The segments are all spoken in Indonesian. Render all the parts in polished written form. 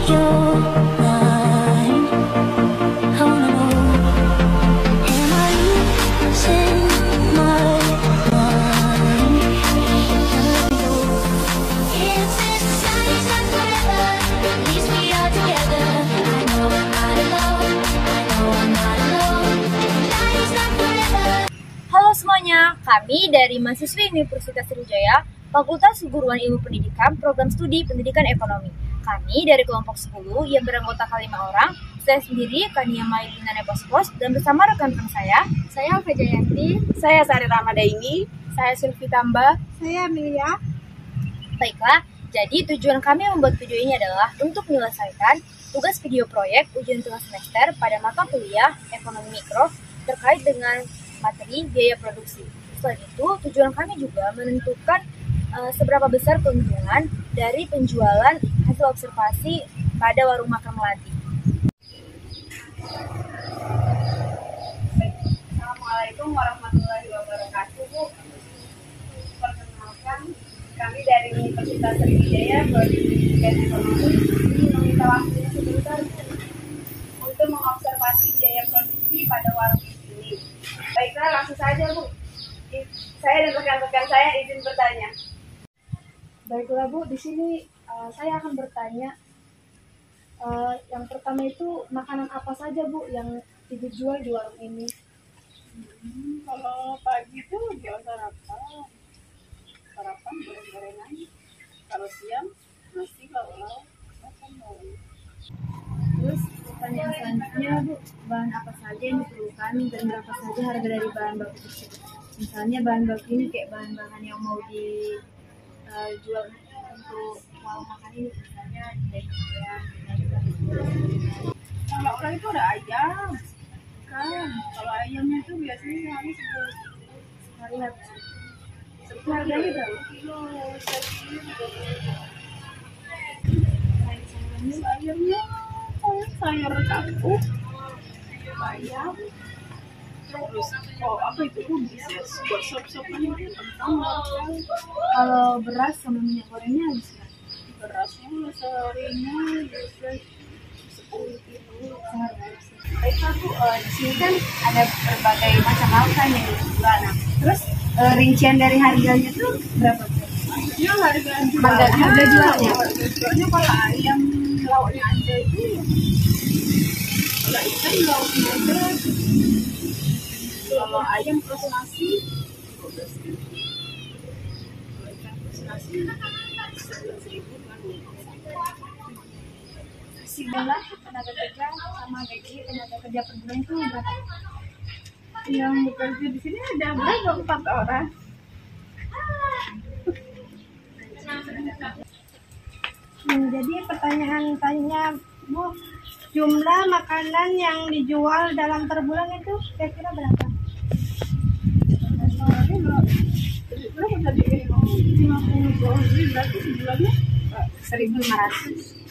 your mind. I wanna know, am I losing my mind? If this time is not forever, at least we are together. I know I'm not alone. I know I'm not alone. Life is not forever. Halo semuanya, kami dari mahasiswi Universitas Sriwijaya, Fakultas Keguruan Ilmu Pendidikan, Program Studi Pendidikan Ekonomi. Kami dari kelompok 10 yang beranggota 5 orang, saya sendiri, Kania Mailina Nepospos, dan bersama rekan-rekan saya Alfa Jayanti, Saya Sari Ramadaini, saya Sylvie Tamba. saya Amelia. Baiklah, jadi tujuan kami membuat video ini adalah untuk menyelesaikan tugas video proyek ujian tengah semester pada mata kuliah Ekonomi Mikro terkait dengan materi biaya produksi. Selain itu, tujuan kami juga menentukan seberapa besar keuntungan dari penjualan hasil observasi pada warung makan Melati. Assalamualaikum warahmatullahi wabarakatuh, Bu. Perkenalkan, kami dari Universitas Sriwijaya, Prodi Pendidikan Ekonomi, ini meminta waktunya sebentar, Bu, untuk mengobservasi biaya produksi pada warung ini. Baiklah, langsung saja, Bu. Saya dan rekan-rekan saya izin bertanya. Baiklah Bu, di sini saya akan bertanya. Yang pertama itu makanan apa saja Bu yang dijual di warung ini? Kalau pagi itu jual sarapan, goreng-gorengan. Kalau siang nasi, lauk-lauk, makan lauk. Terus pertanyaan selanjutnya, Bu, bahan apa saja yang diperlukan dan berapa saja harga dari bahan baku tersebut? Misalnya bahan baku ini kayak bahan-bahan yang mau dijual untuk warung makan ini, misalnya daging ayam, Kalau orang itu ada ayam, kan? Kalau ayamnya itu biasanya harus sekali habis. itu harganya berapa? Kilo, sayurnya sayur campur, ayam, terus apa itu kubis ya, buat sop-sop ini kentang, Kalau beras sama minyak gorengnya habis nggak? berasnya seharinya bisa 10 kilo sehari. Baiklah Bu, di sini kan ada berbagai macam lauk kan yang dijual. Nah, terus rincian dari harganya tuh berapa? Ya harga jualnya. Jualnya kalau ayam lauknya aja itu, kalau ikan lauknya aja, kalau ayam plus nasi 12.000, kalau ikan plus nasi 11.000 kan. Jumlah tenaga kerja sama gaji tenaga kerja per bulan itu berapa? Yang bekerja di sini ada berapa? 4 orang. Jadi pertanyaan tanya Bu, jumlah makanan yang dijual dalam per bulan itu kira-kira berapa? Berapa tadi? 50 berarti sebulannya 1.500.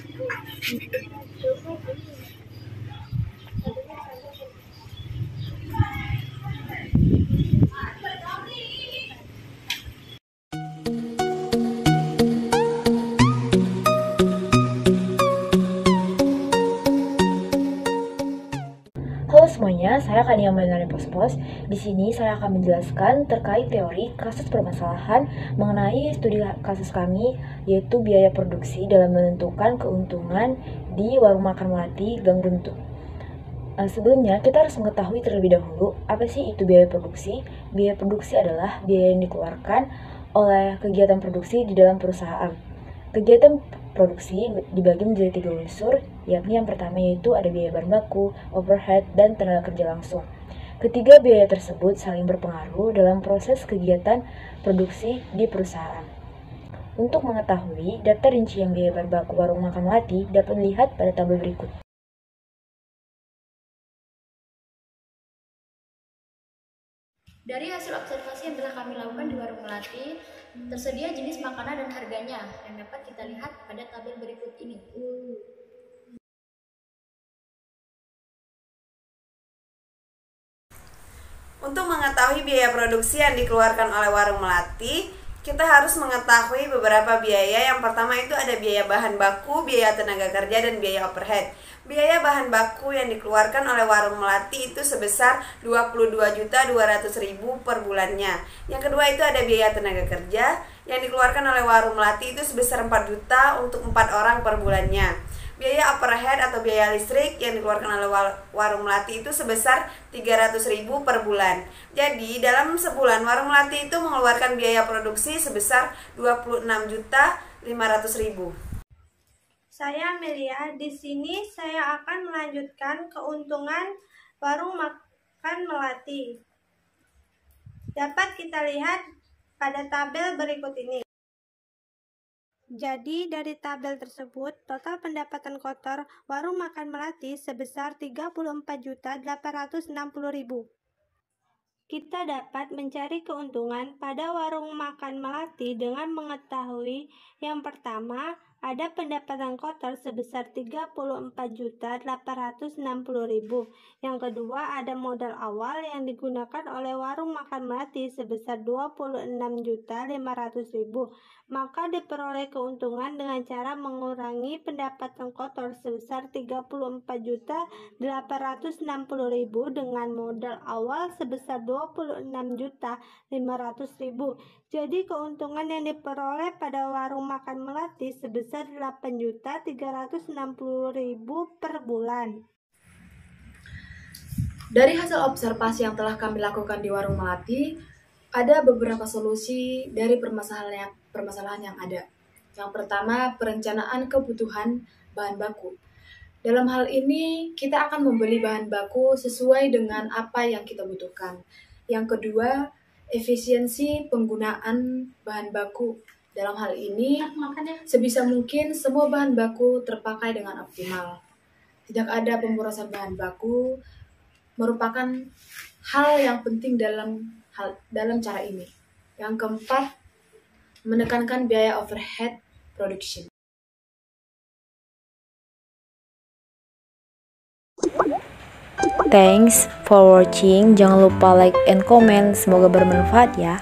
Halo semuanya, saya Kania Mailina Nepospos. Di sini saya akan menjelaskan terkait teori kasus permasalahan mengenai studi kasus kami, yaitu biaya produksi dalam menentukan keuntungan di warung makan Melati Gang Buntu. Sebelumnya, kita harus mengetahui terlebih dahulu apa sih itu biaya produksi. Biaya produksi adalah biaya yang dikeluarkan oleh kegiatan produksi di dalam perusahaan. Kegiatan produksi dibagi menjadi 3 unsur, yakni yang pertama yaitu ada biaya bahan baku, overhead, dan tenaga kerja langsung. Ketiga biaya tersebut saling berpengaruh dalam proses kegiatan produksi di perusahaan. Untuk mengetahui daftar rincian biaya bahan baku warung makan Melati dapat dilihat pada tabel berikut. Dari hasil observasi yang telah kami lakukan di warung Melati, tersedia jenis makanan dan harganya yang dapat kita lihat pada tabel berikut ini. Untuk mengetahui biaya produksi yang dikeluarkan oleh warung Melati, kita harus mengetahui beberapa biaya. Yang pertama itu ada biaya bahan baku, biaya tenaga kerja, dan biaya overhead. Biaya bahan baku yang dikeluarkan oleh Warung Melati itu sebesar 22.200.000 per bulannya. Yang kedua itu ada biaya tenaga kerja yang dikeluarkan oleh Warung Melati itu sebesar 4 juta untuk 4 orang per bulannya. Biaya overhead atau biaya listrik yang dikeluarkan oleh Warung Melati itu sebesar 300.000 per bulan. Jadi dalam sebulan Warung Melati itu mengeluarkan biaya produksi sebesar 26.500.000. Saya Amelia. Di sini saya akan melanjutkan keuntungan Warung Makan Melati. Dapat kita lihat pada tabel berikut ini. Jadi dari tabel tersebut, total pendapatan kotor Warung Makan Melati sebesar 34.860.000. Kita dapat mencari keuntungan pada Warung Makan Melati dengan mengetahui yang pertama, ada pendapatan kotor sebesar 34.860.000. Yang kedua, ada modal awal yang digunakan oleh Warung Makan Melati sebesar 26.500.000. Maka diperoleh keuntungan dengan cara mengurangi pendapatan kotor sebesar 34.860.000 dengan modal awal sebesar 26.500.000. Jadi keuntungan yang diperoleh pada Warung Makan Melati sebesar 8.360.000 per bulan. Dari hasil observasi yang telah kami lakukan di Warung Melati, ada beberapa solusi dari permasalahan yang ada. Yang pertama, perencanaan kebutuhan bahan baku. Dalam hal ini, kita akan membeli bahan baku sesuai dengan apa yang kita butuhkan. Yang kedua, efisiensi penggunaan bahan baku. Dalam hal ini, sebisa mungkin semua bahan baku terpakai dengan optimal. Tidak ada pemborosan bahan baku merupakan hal yang penting dalam cara ini. Yang keempat, menekankan biaya overhead production. Thanks for watching. Jangan lupa like and comment. Semoga bermanfaat ya.